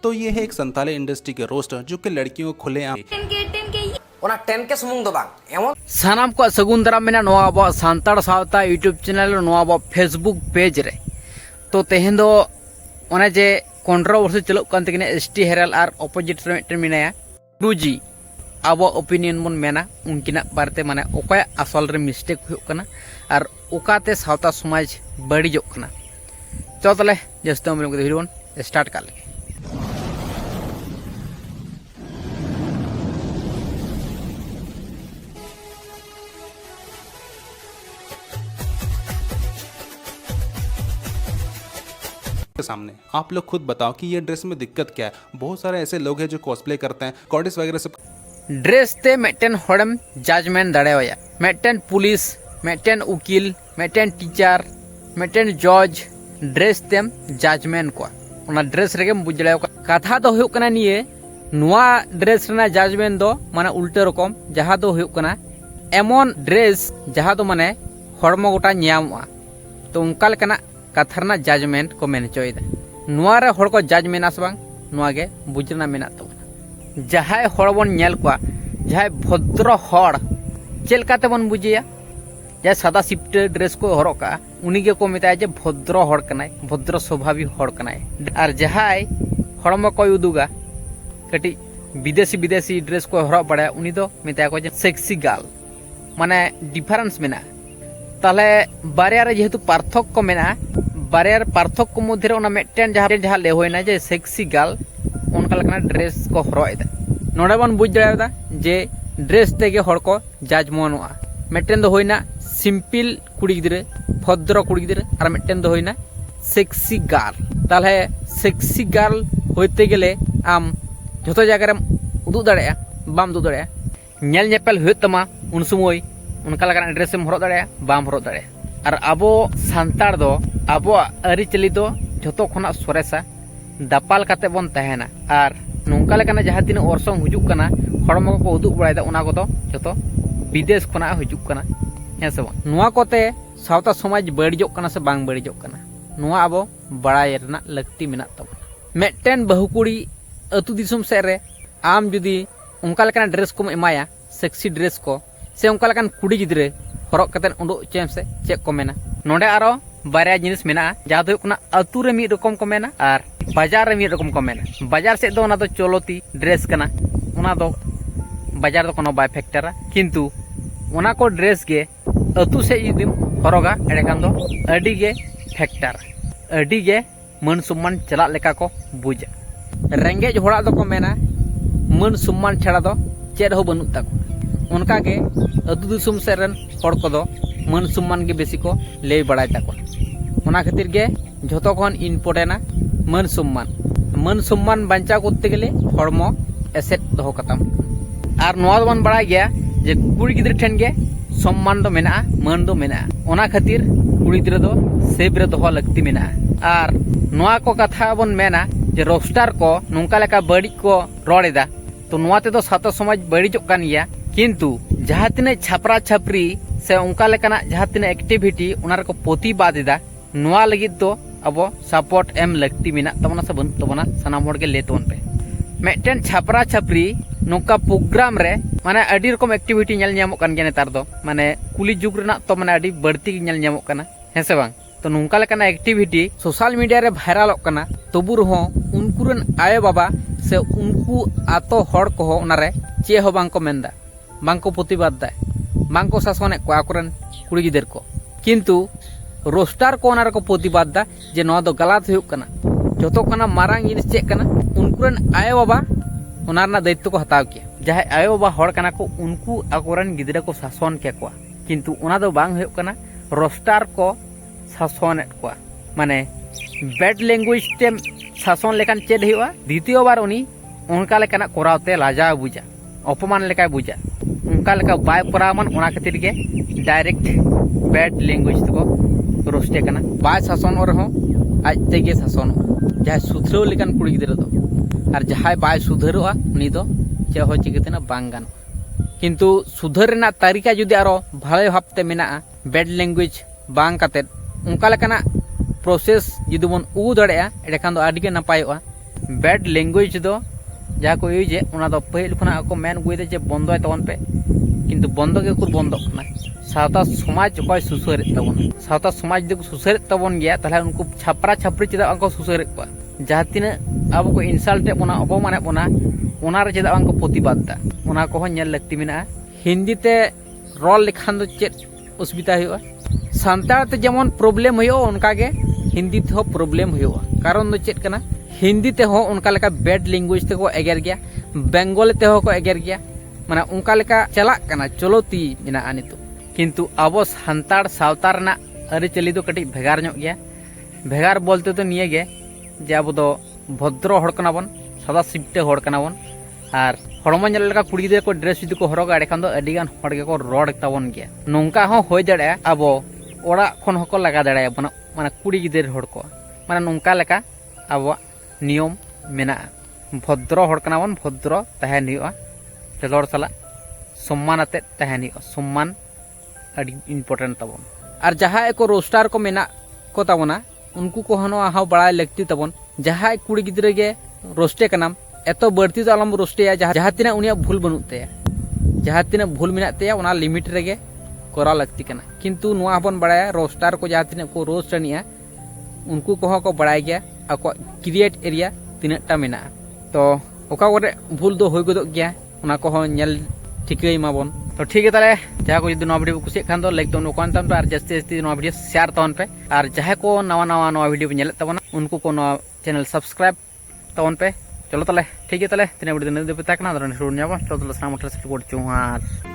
तो ये है एक संताली इंडस्ट्री के रोस्टर जो कि लड़कियों को खुलेआम ओना 10K सुमुंग दो बांग एमन सानाम को सगुन दाराम मेना नोआ अब सांताड़ सावता यूट्यूब चैनल नोआ अब फेसबुक पेज रे तो तेहेन दो ओने जे कंट्रोवर्सी चलो कान तकिन एसटी हेराल आर अपोजिट रे मिटन मिनाया गुरुजी अब ओपिनियन बन मेना उनकिना बारते माने ओकाय असल रे मिस्टेक हुयो कना आर ओकाते सावता समाज बड़ीजो कना तो तले जस्तो हम लोग वीडियो बन स्टार्ट कर ले के सामने आप लोग खुद बताओ कि ये ड्रेस में दिक्कत क्या है। बहुत सारे ऐसे लोग हैं जो कॉस्प्ले करते हैं, गॉडेस वगैरह सब ड्रेस ते मेटेन होड़म जजमेंट दाड़ेवाया मेटेन पुलिस मेटेन उकिल मेटेन टीचर मेटेन जज ड्रेस तेम जजमेंट को ओना ड्रेस रेगेम बुझड़े कथा दो हुयो कना निये नुआ ड्रेस रेना जजमेंट दो माने उल्टे रकम जहाँ दो हुयो कना एमन ड्रेस जहाँ दो माने हड़मो गोटा न्यामवा तो उनका लेकना कथा रना जजमेंट को मेन चोयदा नुआ रे हड़ को जज मेना से बांग नुआ गे बुझना मेना तो जहाय हड़ बन नेल को जहाय भद्र हड़ चेलकाते बन बुझिया जहाय सादा सिप्टे ड्रेस को हरका उनी गे को मेताय जे भद्र हड़ कनाय भद्र स्वभावी हड़ कनाय और जहाय हड़म को उदुगा कटी विदेशी ड्रेस को हरक बड़ा उनी दो मेताय को जे सेक्सी गर्ल माने डिफरेंस मेना ताले बारिया रे जेहेतु पार्थक्य मेना बारिया पार्थक्य मध्य रे मेटेन जहाँ ले होइना जे सेक्सी गर्ल उनका लेकना ड्रेस को हरक नोडे बन बुझ दाड़ा जे ड्रेस तेगे हड़ को जज मनोआ मेटेन दो होइना सिंपल कुड़ी गिद्रे भद्र कुड़ी गिद्रे और मेटेन दो होइना सेक्सी गर्ल ताले सेक्सी गर्ल होइते गेले आम जतो जगह रे उदुग दाड़ेया बाम उदुग दाड़ेया नेल नेपेल हुयत तमा उन समय उनका लेकना ड्रेस एम हरक दाड़ेया बाम हरक दाड़ेया और आबो सांताड़ दो आबो आरिचली दो जतो खना सोरेसा दापाल काते बन तहेना और नोंका लेकना जहाँ तीन ऑर्सोंग हुजुक कना हड़मो को उदुग बड़ायदा उना को जतो विदेश खना हुजुक कना हें से बांग नुआ कोते सावता समाज बड़िजोग कना से बांग बड़िजोग कना नुआ आबो बड़ाय रेना लक्ति मेना तबना मेटेन बहुकुड़ी अतु दिसुम सेर रे आम जुदी उनका लेकना ड्रेस को एमाया सेक्सी ड्रेस को से उनका लेकन कुड़ी गिद्रे हरक कते उडुक चेम से चेक को मेना नोडे आरो बारिया जिनिस मेना जहाँ दो हुकना अतु रे मिद रकम को मेना और बाजार रे मिद रकम को मेना बाजार से दो ना दो चलती ड्रेस कना उना दो बाजार दो कोनो बाय फैक्टरा किंतु उना को ड्रेस गे अतु से जुदिम हरगा एडेखान दो अडी गे फैक्टर अडी गे मन सम्मान चला लेका को बुझा रेंगेज होड़ा दो को मेना मन सम्मान छाड़ा दो चेद हो बनुक ताको उनका के अतु दिसुम सेरन हड़ को दो मन सम्मान के बेसी को ले बड़ाय ताको उना खातिर गे झोतो खन इम्पोर्टेंट मन सम्मान बांचा करते गेले हड़मो एसेट दो कताम और नोआ दो बन बड़ा गया जे कुड़ी गिद्र ठेन गे सम्मान दो मेना मन दो मेना उना खातिर कुड़ी गिद्र दो सेब रे दो लगती मेना और नोआ को कथा बन मेना जे रोस्टार को नोंका लेका बड़ी को रोड़ेदा तो नोआ ते दो सातो समाज बड़ीजोग कान गया किंतु जहाँ तीन छापरा छापरी से उनका लेकना जहाँ तीन एक्टिविटी उनार को प्रतिबादेदा नोआ लगित दो अब सपोर्ट एम लगती मेना तबना से बन तबना सनाम होड़ के लेतोन पे मेटेन छापरा छापरी नोका प्रोग्राम रे माने अडी रकम एक्टिविटी नेल ᱧᱟᱢᱚᱜ कान गया नेतार दो माने कुली जुग रेना तो माने अडी बढ़ती नेल ᱧᱟᱢᱚᱜ काना है से बांग तो नोंका लेकना एक्टिविटी सोशल मीडिया रे वायरलᱚᱜ काना तबु रहो उनकुरन आयो बाबा से उनको आतो हड़ को उनारे चे हो बांग को मेंदा बांग को प्रतिबाद दा बांग को शासन को आकुरन कुड़ी गिदर को किंतु रोस्टार को उनारे को प्रतिबाद दा जे नोआ दो गलत हुयुक कना जतो कना मारांग जिनिस चेक कना उनकुरन आयो बाबा उनारना दायित्व को हताव किया जहां आयो बाबा हड़ कना को उनको आकुरन गिदरा को शासन के को किंतु उना दो बांग हुयुक कना रोस्टार को शासन को माने बैड लैंग्वेज टेम शासन लेकान चेद हुआ द्वितीय बार उनी उनका लेकाना कोरावते लाजा बुझा अपमान लेका बुझा उनका लेका बाय कोरामन उना खातिर के डायरेक्ट बैड लैंग्वेज को रोस्टे कना बाय शासन और हो आज तेगे शासन जहां सुधरो लेकान कुड़ी गिदरा दो और जहां बाय सुधरोआ उनी दो चे हो चिकतेना बांग गान किंतु सुधर रेना तरीका जुदी आरो भाले भाबते मेना बैड लैंग्वेज बांग काते उनका लेकाना प्रोसेस जुदी बन उ दड़ेया एडेखान दो आडिगे नपायोआ बैड लैंग्वेज दो जहाँ को यूजे उना दो पहिल खुना को मेन गुइदे जे बंदोय तबन पे किंतु बंदो के कुर बंदो कना सावता समाज कोई सुसर तबन सावता समाज दे सुसर तबन गया तले उनको छापरा छापरी चेदा को सुसर को जहाँ तिना अब को इंसल्ट बना अपमान बना उना रे चेदा को प्रतिबाद दा उना को नेल लगती मेना हिंदी ते रॉल लिखान दो चेत असुविधा हुआ सानताड़ ते जेमन प्रॉब्लम हुआ उनका के हिंदी ते हो प्रॉब्लम हुआ कारण दो चेत कना हिंदी ते हो उनका लेका बैड लैंग्वेज ते को एगेर गया बेंगल ते हो को एगेर गया माने उनका लेका चला कना चलोती मेना आनितो किंतु अब सानताड़ सावता रना अरिचली दो कटी भेगार ᱧᱚᱜ गया भेगार बोलते तो निये गे जे अब दो भद्र हड़ कना बन सदा सिपटे हड़ कना बन और हड़मा नेल लेका कुड़ी गिद्रा को ड्रेस जुदी को हरगा एखान दो अडिगान हड़ के को रड़ ताबन गया नोंका हो होय दाड़े अब ओड़ा खन हको लगा दाड़े माने कुड़ी गिद्रा हड़ को माने नोंका लेका अब नियम मेना भद्र हड़ कना बन भद्र तहन हुआ तेलर साला सम्मान आते तहन हुआ सम्मान अड़ी इम्पोर्टेंट तबन और जहाँ एको रोस्टार को मेना को ताबना उनको को हनो हाव बड़ा लगती तबन जहाँ कुड़ी गिद्रा गे रोस्टे कनाम एतो बढ़ती तो आलम रोस्टे जहाँ तीना उनिया भूल बनुते जहाँ तीना भूल मेना ते उना लिमिट रेगे करा लगती कना किंतु नुआ बन बड़ा रोस्टार को जहाँ तीना को रोस्ट अनिया उनको को बड़ा गया ako क्रिएट एरिया तीनटा मेना तो ओका करे भूल दो होय गदो गया उना को हो नेल ठिकई माबन तो ठीक है ताले जहाँ को जदि नवा वीडियो कुछ खान दो लाइक तो नोकान तम और जस्ती जस्ती नवा वीडियो शेयर तवन पे और जहाँ को नवा नवा नवा वीडियो नेल तबना उनको को नवा चैनल सब्सक्राइब तवन पे चलो ताले ठीक है ताले तीन वीडियो ने दे पे तक ना दरन शुरू न्याबा चलो ताले सामने से कोड चुहार